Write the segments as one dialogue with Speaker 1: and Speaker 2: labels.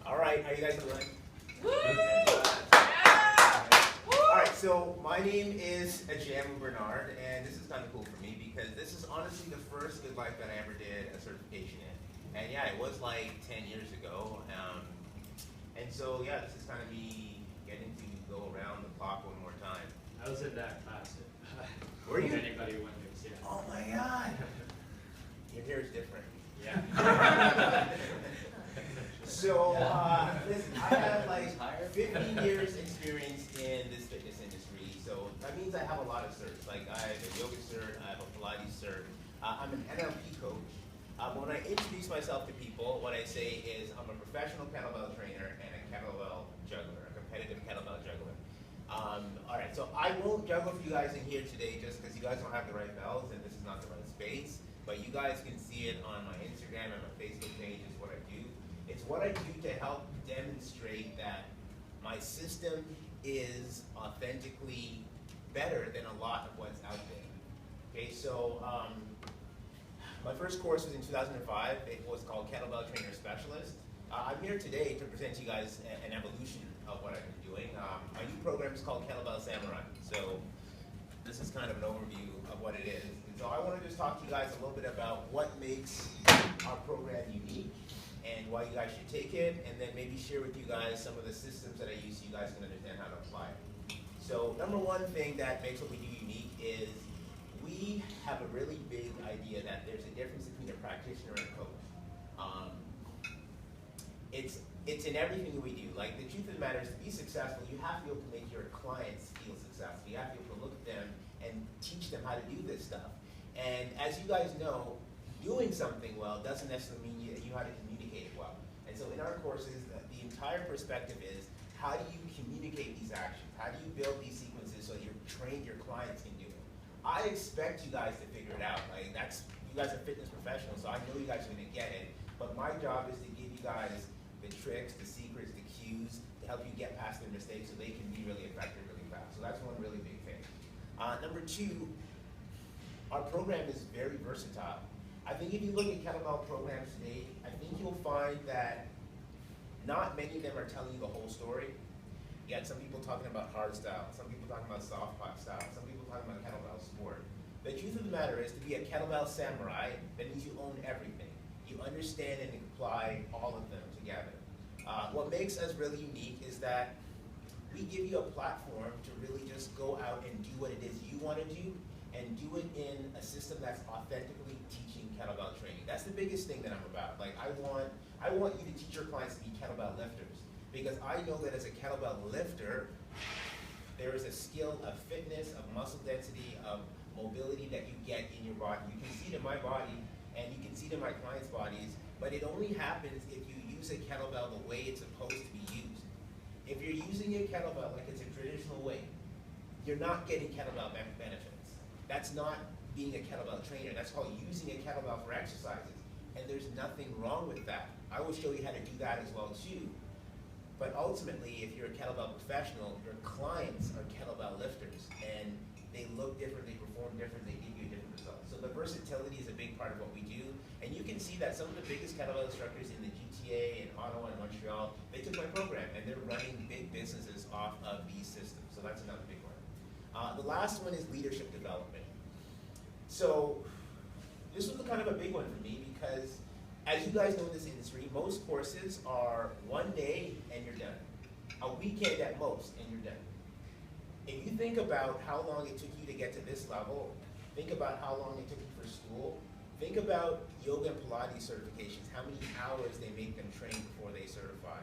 Speaker 1: All right, how you guys doing?
Speaker 2: Woo!
Speaker 1: All right, so my name is Jam Bernard, and this is kind of cool for me because this is honestly the first GoodLife that I ever did a certification in. And yeah, it was like 10 years ago. And so yeah, this is kind of me getting to go around the clock one more time.
Speaker 2: I was in that class.
Speaker 1: Were you?
Speaker 2: If anybody wonders, yeah.
Speaker 1: Oh my God. Your hair is different.
Speaker 2: Yeah.
Speaker 1: So, listen, I have like 15 years experience in this fitness industry, so that means I have a lot of certs. Like I have a yoga cert, I have a Pilates cert, I'm an NLP coach. When I introduce myself to people, what I say is I'm a professional kettlebell trainer and a kettlebell juggler, a competitive kettlebell juggler. All right, so I won't juggle for you guys in here today just because you guys don't have the right bells and this is not the right space, but you guys can see it on my Instagram and my Facebook page is what I do. It's what I do to help demonstrate that my system is authentically better than a lot of what's out there. Okay, so my first course was in 2005. It was called Kettlebell Trainer Specialist. I'm here today to present to you guys an evolution of what I've been doing. My new program is called Kettlebell Samurai. So this is kind of an overview of what it is. And so I want to just talk to you guys a little bit about what makes our program unique and why you guys should take it, and then maybe share with you guys some of the systems that I use so you guys can understand how to apply it. So number one thing that makes what we do unique is we have a really big idea that there's a difference between a practitioner and a coach. It's in everything that we do. Like the truth of the matter is to be successful, you have to be able to make your clients feel successful. You have to be able to look at them and teach them how to do this stuff. And as you guys know, doing something well doesn't necessarily mean you know how to communicate it well. And so in our courses, the entire perspective is how do you communicate these actions? How do you build these sequences so your clients can do it? I expect you guys to figure it out. Like you guys are fitness professionals, so I know you guys are gonna get it. But my job is to give you guys the tricks, the secrets, the cues to help you get past their mistakes so they can be really effective really fast. So that's one really big thing. Number two, our program is very versatile. I think if you look at kettlebell programs today, I think you'll find that not many of them are telling you the whole story. You got some people talking about hard style, some people talking about soft style, some people talking about kettlebell sport. The truth of the matter is to be a kettlebell samurai, that means you own everything. You understand and apply all of them together. What makes us really unique is that we give you a platform to really just go out and do what it is you want to do, and do it in a system that's authentically teaching kettlebell training. That's the biggest thing that I'm about. Like I want you to teach your clients to be kettlebell lifters, because I know that as a kettlebell lifter, there is a skill of fitness, of muscle density, of mobility that you get in your body. You can see it in my body, and you can see it in my clients' bodies, but it only happens if you use a kettlebell the way it's supposed to be used. If you're using a kettlebell like it's a traditional way, you're not getting kettlebell benefits. That's not being a kettlebell trainer. That's called using a kettlebell for exercises. And there's nothing wrong with that. I will show you how to do that as well too. But ultimately, if you're a kettlebell professional, your clients are kettlebell lifters, and they look different, they perform different, they give you different results. So the versatility is a big part of what we do. And you can see that some of the biggest kettlebell instructors in the GTA and Ottawa and Montreal, they took my program and they're running big businesses off of these systems. So that's another big one. The last one is leadership development. So this was kind of a big one for me because as you guys know in this industry, most courses are one day and you're done. A weekend at most and you're done. If you think about how long it took you to get to this level, think about how long it took you for school, think about yoga and Pilates certifications, how many hours they make them train before they certify.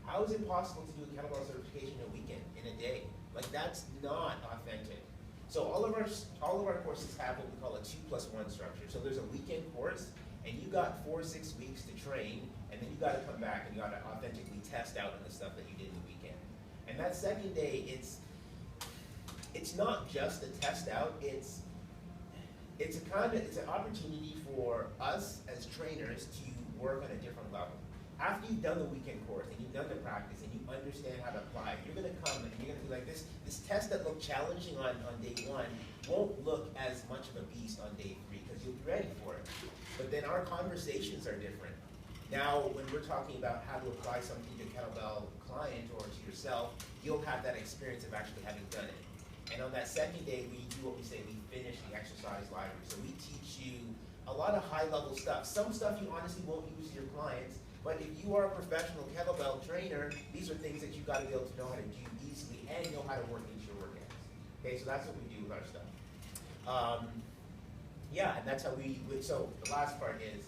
Speaker 1: How is it possible to do a kettlebell certification in a weekend, in a day? Like that's not authentic. So all of our courses have what we call a 2+1 structure. So there's a weekend course, and you got 4 to 6 weeks to train, and then you got to come back and you got to authentically test out on the stuff that you did in the weekend. And that second day, it's not just a test out. It's an opportunity for us as trainers to work on a different level. After you've done the weekend course and you've done the practice and you understand how to apply it, you're going to come and you're going to be like, this test that looked challenging on day one won't look as much of a beast on day 3 because you'll be ready for it. But then our conversations are different. Now, when we're talking about how to apply something to a kettlebell client or to yourself, you'll have that experience of actually having done it. And on that second day, we do what we say, we finish the exercise library. So we teach you a lot of high-level stuff. Some stuff you honestly won't use to your clients, but if you are a professional kettlebell trainer, these are things that you've got to be able to know how to do easily and know how to work into your workouts. Okay, so that's what we do with our stuff. Yeah, and that's how so the last part is,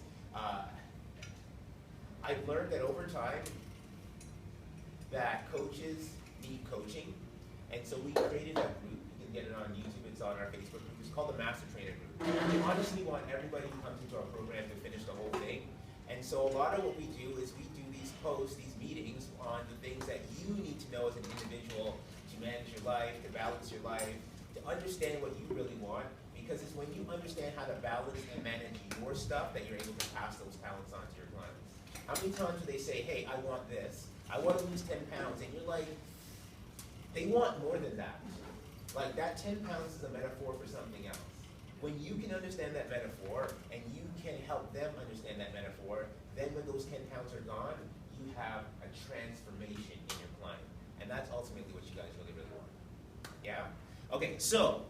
Speaker 1: I've learned that over time, that coaches need coaching, and so we created a group. You can get it on YouTube, it's on our Facebook group. It's called the Master Trainer Group. We honestly want everybody who comes into our program to finish the whole thing, and so a lot of what we do is we do these posts, these meetings on the things that you need to know as an individual to manage your life, to balance your life, to understand what you really want, because it's when you understand how to balance and manage your stuff that you're able to pass those talents on to your clients. How many times do they say, hey, I want this, I want to lose 10 pounds, and you're like, they want more than that. Like that 10 pounds is a metaphor for something else. When you can understand that metaphor, and you can help them understand that metaphor, then when those 10 pounds are gone, you have a transformation in your client. And that's ultimately what you guys really, really want. Yeah? Okay, so,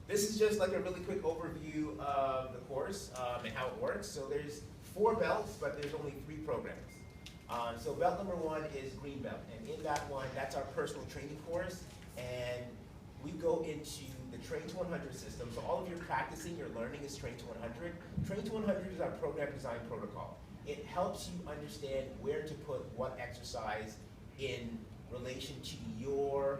Speaker 1: this is just like a really quick overview of the course and how it works. So there's 4 belts, but there's only 3 programs. So belt number 1 is green belt, and in that one, that's our personal training course, and we go into the Train to 100 system. So all of your practicing, your learning is Train to 100. Train to 100 is our program design protocol. It helps you understand where to put what exercise in relation to your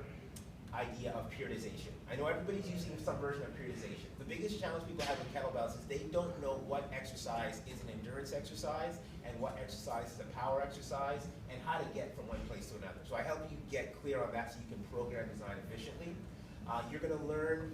Speaker 1: idea of periodization. I know everybody's using some version of periodization. The biggest challenge people have with kettlebells is they don't know what exercise is an endurance exercise and what exercise is a power exercise and how to get from one place to another. So I help you get clear on that so you can program design efficiently. You're going to learn,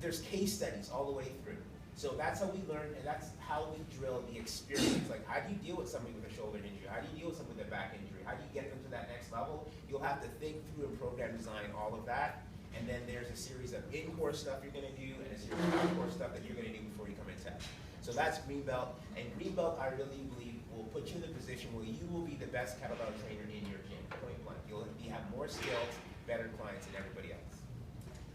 Speaker 1: there's case studies all the way through. So that's how we learn, and that's how we drill the experience. Like, how do you deal with somebody with a shoulder injury? How do you deal with somebody with a back injury? How do you get them to that next level? You'll have to think through and program design all of that. And then there's a series of in-course stuff you're going to do and a series of out-course stuff that you're going to do before you come in test. So that's green belt. And green belt, I really believe, will put you in the position where you will be the best kettlebell trainer in your gym, point blank. You'll have more skills, better clients than everybody else.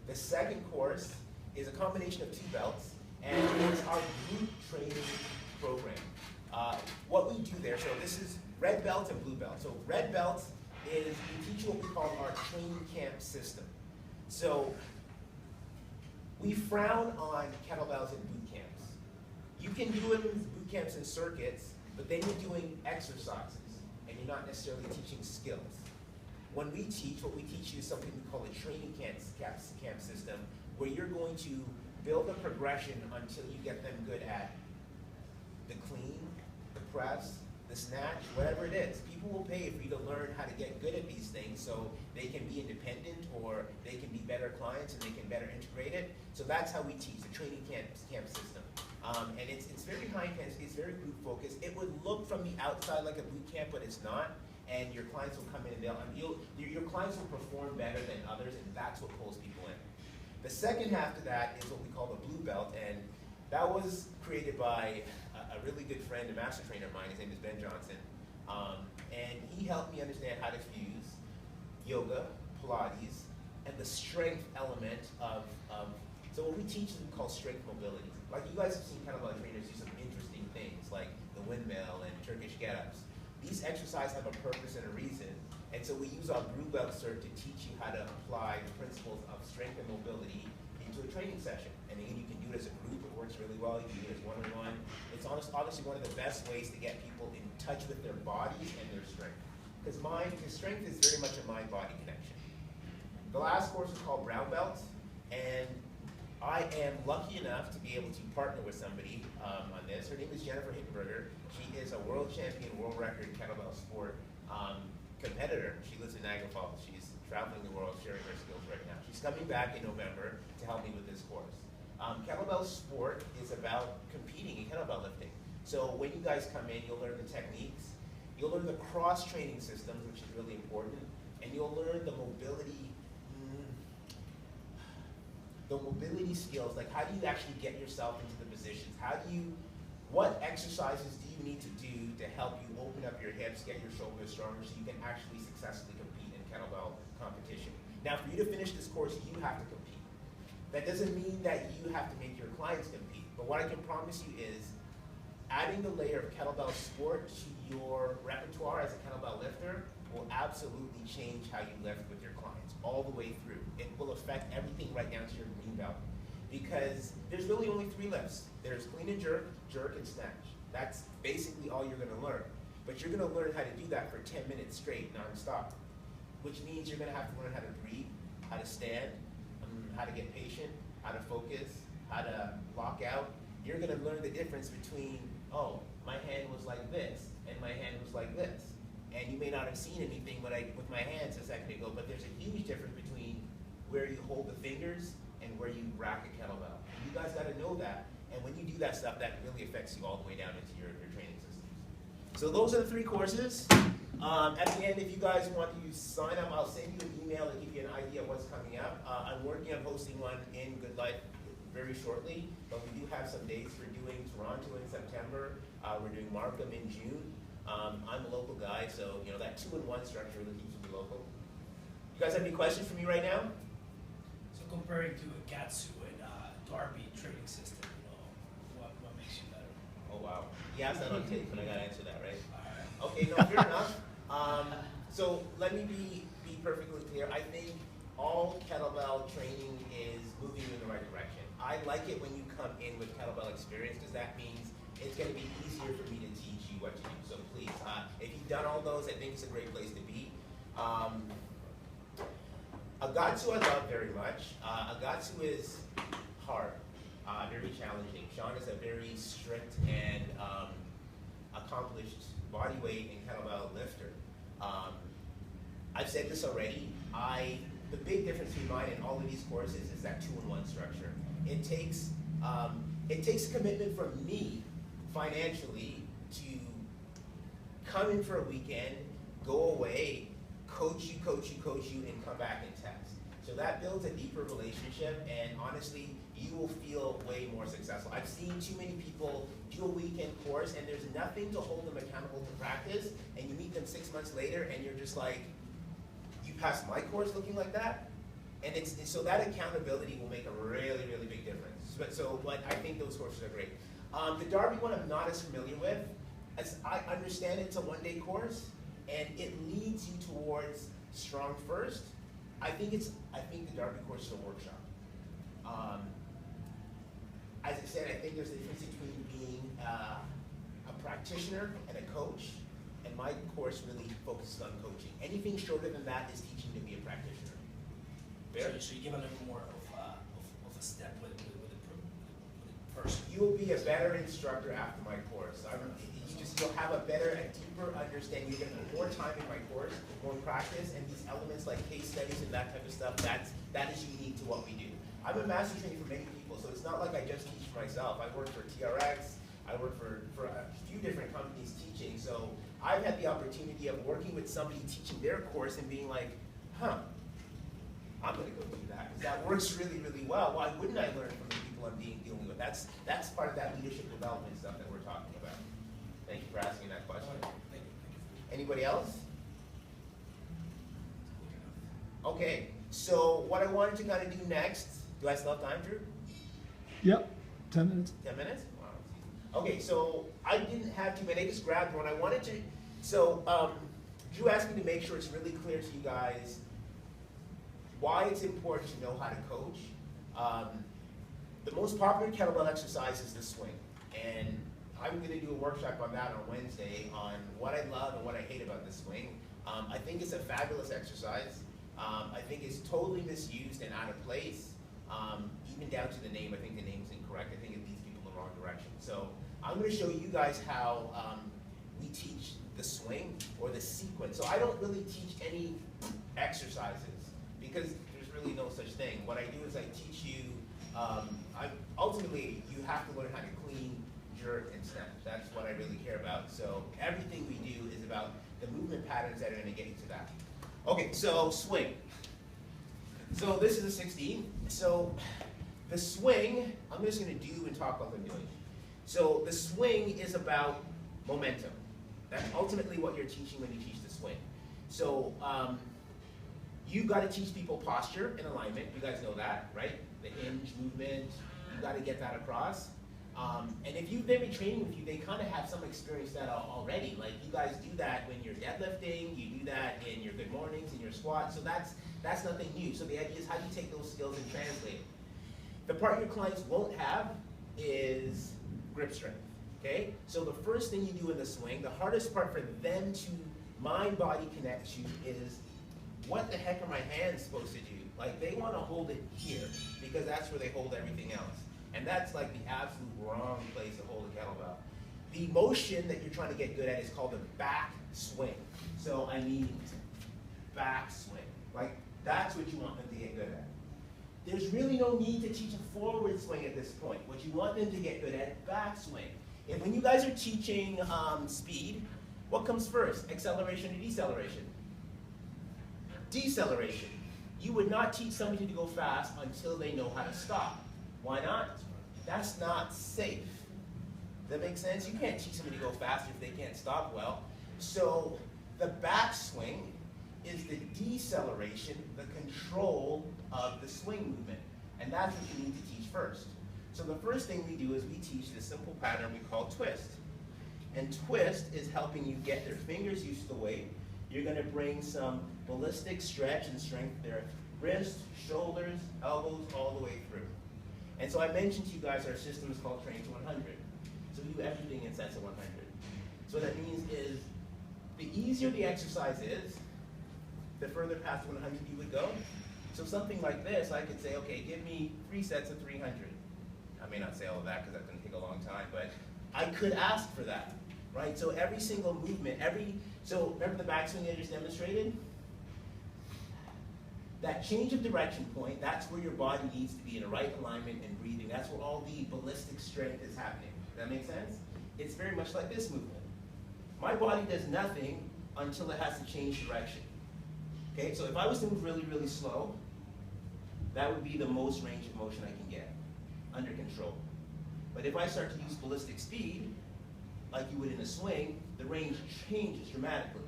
Speaker 1: The second course is a combination of 2 belts, and it's our group training program. What we do there, so this is red belt and blue belt. So red belt is, we teach you what we call our training camp system. So we frown on kettlebells in boot camps. You can do it in boot camps and circuits, but then you're doing exercises, and you're not necessarily teaching skills. When we teach, what we teach you is something we call a training camp system, where you're going to build a progression until you get them good at the clean, the press, the snatch, whatever it is. People will pay for you to learn how to get good at these things so they can be independent or they can be better clients and they can better integrate it. So that's how we teach the training camp system. And it's very high intense, it's very group focused. It would look from the outside like a boot camp, but it's not. And your clients will come in and your clients will perform better than others, and that's what pulls people in. The second half to that is what we call the blue belt, and that was created by a really good friend, a master trainer of mine. His name is Ben Johnson, and he helped me understand how to fuse yoga, Pilates, and the strength element of so what we teach is we call strength mobility. Like you guys have seen kettlebell trainers do some interesting things, like the windmill and Turkish get-ups. These exercises have a purpose and a reason, and so we use our blue belt cert to teach you how to apply the principles of strength and mobility into a training session. And again, you can do it as a group, it works really well, you can do it as one-on-one. It's honestly one of the best ways to get people in touch with their bodies and their strength. Because strength is very much a mind-body connection. The last course is called brown belt, and I am lucky enough to be able to partner with somebody on this. Her name is Jennifer Hickenberger. She is a world champion, world record kettlebell sport competitor. She lives in Niagara Falls. She's traveling the world, sharing her skills right now. She's coming back in November to help me with this course. Kettlebell sport is about competing in kettlebell lifting. So when you guys come in, you'll learn the techniques, you'll learn the cross-training systems, which is really important, and you'll learn the mobility skills, like how do you actually get yourself into the positions? How do you what exercises do you need to do to help you open up your hips, get your shoulders stronger so you can actually successfully compete in kettlebell competition. Now, for you to finish this course, you have to compete. That doesn't mean that you have to make your clients compete, but what I can promise you is adding the layer of kettlebell sport to your repertoire as a kettlebell lifter will absolutely change how you lift with your clients all the way through. It will affect everything right down to your green belt. Because there's really only 3 lifts. There's clean and jerk, jerk, and snatch. That's basically all you're gonna learn. But you're gonna learn how to do that for 10 minutes straight, non-stop. Which means you're gonna have to learn how to breathe, how to stand, how to get patient, how to focus, how to lock out. You're gonna learn the difference between, oh, my hand was like this, and my hand was like this. And you may not have seen anything with my hands a second ago, but there's a huge difference between where you hold the fingers and where you rack a kettlebell. You guys gotta know that, and when you do that stuff, that really affects you all the way down into your training systems. So those are the 3 courses. At the end, if you guys want to sign up, I'll send you an email to give you an idea of what's coming up. I'm working on hosting one in GoodLife very shortly, but we do have some dates. We're doing Toronto in September. We're doing Markham in June. I'm a local guy, so you know that 2-in-1 structure really keeps me local. You guys have any questions for me right now?
Speaker 3: So comparing to a Gatsu and Darby training system, what makes you better?
Speaker 1: Oh wow. You asked that on tape, but I gotta answer that, right?
Speaker 3: All right.
Speaker 1: Okay, no, fair enough. So let me be perfectly clear. I think all kettlebell training is moving in the right direction. I like it when you come in with kettlebell experience because that means it's going to be easier for me to teach you what to do. So please, if you've done all those, I think it's a great place to be. Agatsu I love very much. Agatsu is hard, very challenging. Sean is a very strict and accomplished bodyweight and kettlebell lifter. I've said this already. The big difference between mine and all of these courses is that 2-in-1 structure. It takes commitment from me financially to come in for a weekend, go away, coach you, and come back and test. So that builds a deeper relationship, and honestly, you will feel way more successful. I've seen too many people do a weekend course, and there's nothing to hold them accountable to practice, and you meet them 6 months later, and you're just like, you passed my course looking like that? And so that accountability will make a really, really big difference. But I think those courses are great. The Darby one I'm not as familiar with. As I understand it's a 1-day course, and it leads you towards strong first. I think the Darby course is a workshop. As I said, I think there's a difference between being a practitioner and a coach, and my course really focuses on coaching. Anything shorter than that is teaching to be a practitioner. Fair?
Speaker 3: So you give a little more of a step with the person.
Speaker 1: You will be a better instructor after my course. You'll have a deeper understanding. You're going to put more time in my course, more practice, and these elements like case studies and that type of stuff, that is unique to what we do. I'm a master trainer for many people, so it's not like I just teach for myself. I work for TRX, I work for a few different companies teaching, so I've had the opportunity of working with somebody teaching their course and being like, huh, I'm going to go do that, because that works really, really well. Why wouldn't I learn from the people I'm dealing with? That's part of that leadership development stuff that we're talking about. Thank you for asking that question.
Speaker 3: Thank you.
Speaker 1: Anybody else? Okay, so what I wanted to kind of do next, do I still have time, Drew?
Speaker 4: Yep, 10 minutes.
Speaker 1: 10 minutes? Wow. Okay, so I didn't have too many, I just grabbed one. I wanted to, Drew asked me to make sure it's really clear to you guys why it's important to know how to coach. The most popular kettlebell exercise is the swing, and I'm going to do a workshop on that on Wednesday on what I love and what I hate about the swing. I think it's a fabulous exercise. I think it's totally misused and out of place. Even down to the name, I think the name's incorrect. I think it leads people in the wrong direction. So I'm going to show you guys how we teach the swing or the sequence. So I don't really teach any exercises because there's really no such thing. What I do is I teach you, ultimately you have to learn how to clean, jerk, and snatch. That's what I really care about. So everything we do is about the movement patterns that are going to get you to that. Okay, so swing. So this is a 16. So the swing, I'm just going to do and talk about what I'm doing. So the swing is about momentum. That's ultimately what you're teaching when you teach the swing. So you've got to teach people posture and alignment. You guys know that, right? The hinge movement, you got to get that across. And if they've been training with you, they kind of have some experience that already. Like you guys do that when you're deadlifting, you do that in your good mornings, in your squats. So that's nothing new. So the idea is how do you take those skills and translate it? The part your clients won't have is grip strength, okay? So the first thing you do in the swing, the hardest part for them to mind-body connect you is, what the heck are my hands supposed to do? Like they want to hold it here because that's where they hold everything else. And that's like the absolute wrong place to hold a kettlebell. The motion that you're trying to get good at is called the back swing. So I mean back swing. Like that's what you want them to get good at. There's really no need to teach a forward swing at this point. What you want them to get good at, back swing. And when you guys are teaching speed, what comes first, acceleration or deceleration? Deceleration. You would not teach somebody to go fast until they know how to stop. Why not? That's not safe. Does that make sense? You can't teach somebody to go faster if they can't stop well. So the backswing is the deceleration, the control of the swing movement. And that's what you need to teach first. So the first thing we do is we teach this simple pattern we call twist. And twist is helping you get their fingers used to the weight. You're going to bring some ballistic stretch and strength there. Wrists, shoulders, elbows, all the way through. And so I mentioned to you guys our system is called Train to 100. So we do everything in sets of 100. So what that means is the easier the exercise is, the further past 100 you would go. So something like this, I could say, okay, give me 3 sets of 300. I may not say all of that because that's going to take a long time, but I could ask for that, right? So every single movement, so remember the backswing I just demonstrated? That change of direction point, that's where your body needs to be in a right alignment and breathing. That's where all the ballistic strength is happening. Does that make sense? It's very much like this movement. My body does nothing until it has to change direction. Okay, so if I was to move really, really slow, that would be the most range of motion I can get, under control. But if I start to use ballistic speed, like you would in a swing, the range changes dramatically.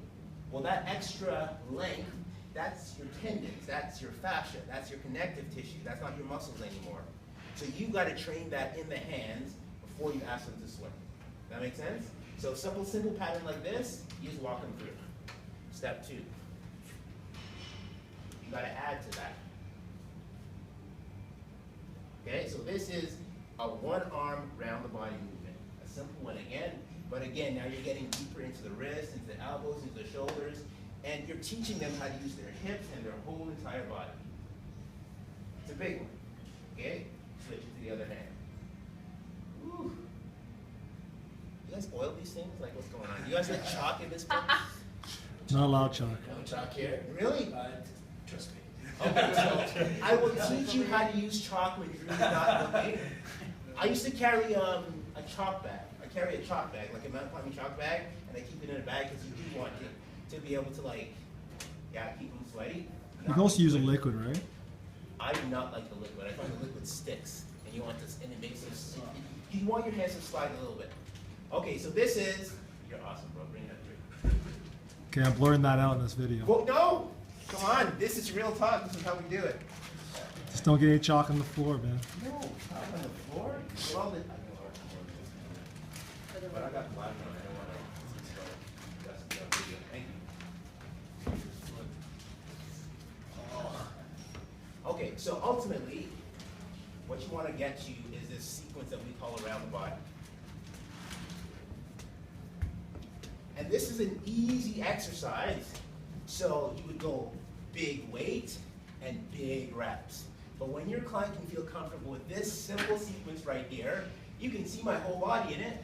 Speaker 1: Well, that extra length, that's your tendons, that's your fascia, that's your connective tissue, that's not your muscles anymore. So you've got to train that in the hands before you ask them to swing. That make sense? So simple pattern like this, you just walk them through. Step 2. You got to add to that. Okay, so this is a one-arm round the body movement. A simple one again, but again, now you're getting deeper into the wrists, into the elbows, into the shoulders, and you're teaching them how to use their hips and their whole entire body. It's a big one. Okay, switch it to the other hand. Woo. You guys oil these things? Like, what's going on? You guys like chalk in this place?
Speaker 4: Not allowed chalk.
Speaker 1: No chalk here. Really?
Speaker 3: Trust me.
Speaker 1: Okay, so I will teach you how to use chalk when you're really not looking. I used to carry a chalk bag. I carry a chalk bag, like a mountain climbing chalk bag, and I keep it in a bag because you do want to be able to, like, yeah, keep them sweaty.
Speaker 4: You can also use a liquid, right?
Speaker 1: I do not like the liquid. I find the liquid sticks, and you want this, and it makes this. You want your hands to slide a little bit. Okay, so this is. You're awesome, bro. Bring that through.
Speaker 4: Okay, I'm blurring that out in this video.
Speaker 1: Well, no. Come on, this is real talk. This is how we do it.
Speaker 4: Just don't get any chalk on the floor, man.
Speaker 1: No, not on the floor. Well, but I got the black one. I don't want to. That's the video. Thank you. Okay, so ultimately, what you want to get to is this sequence that we call around the body. And this is an easy exercise. So you would go big weight and big reps. But when your client can feel comfortable with this simple sequence right here, you can see my whole body in it.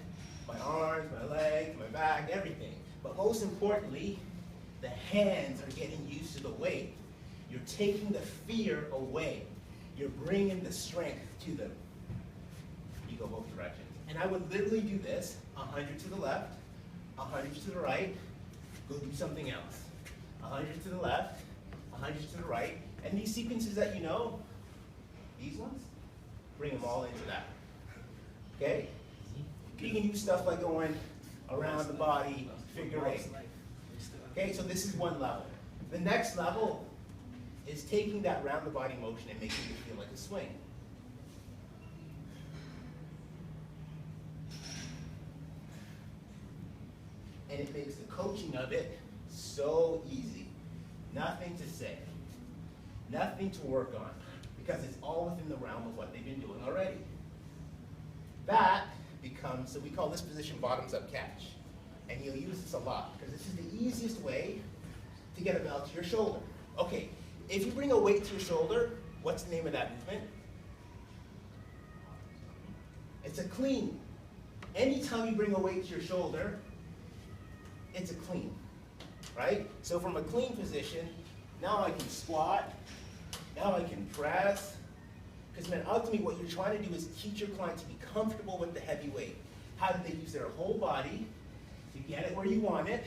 Speaker 1: My arms, my legs, my back, everything. But most importantly, the hands are getting used to the weight. You're taking the fear away. You're bringing the strength to them. You go both directions. And I would literally do this, 100 to the left, 100 to the right, go do something else. 100 to the left, 100 to the right, and these sequences that you know, these ones, bring them all into that. Okay? You can use stuff like going around the body, figure eight. Okay, so this is one level. The next level is taking that round the body motion and making it feel like a swing. And it makes the coaching of it so easy. Nothing to say, nothing to work on, because it's all within the realm of what they've been doing already. That becomes, so we call this position bottoms up catch. And you'll use this a lot, because this is the easiest way to get a bell to your shoulder. Okay, if you bring a weight to your shoulder, what's the name of that movement? It's a clean. Anytime you bring a weight to your shoulder, it's a clean, right? So from a clean position, now I can squat, now I can press, because man, ultimately what you're trying to do is teach your client to be comfortable with the heavy weight. How do they use their whole body to get it where you want it,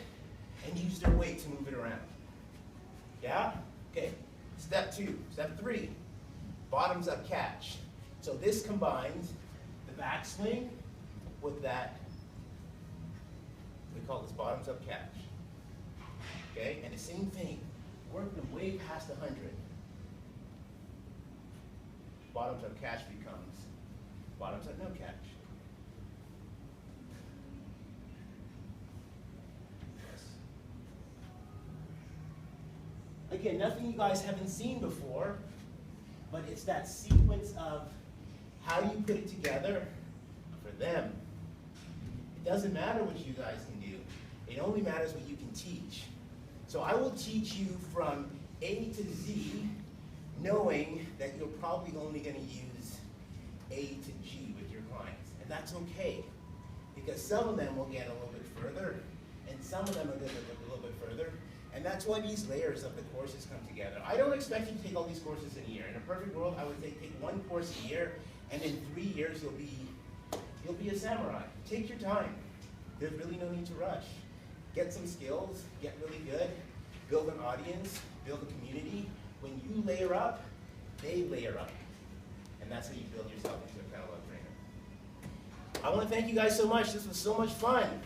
Speaker 1: and use their weight to move it around? Yeah? Okay. Step 2. Step 3. Bottoms up catch. So this combines the backswing with that, we call this bottoms up catch. Okay? And the same thing, working them way past 100. Bottoms up catch becomes bottoms up no catch. Again, nothing you guys haven't seen before, but it's that sequence of how you put it together for them. It doesn't matter what you guys can do. It only matters what you can teach. So I will teach you from A to Z, knowing that you're probably only going to use A to G with your clients. And that's okay, because some of them will get a little bit further, and some of them are going to go a little bit further. And that's why these layers of the courses come together. I don't expect you to take all these courses in a year. In a perfect world, I would say take one course a year, and in 3 years you'll be a samurai. Take your time. There's really no need to rush. Get some skills, get really good, build an audience, build a community. When you layer up, they layer up. And that's how you build yourself into a kettlebell trainer. I want to thank you guys so much. This was so much fun.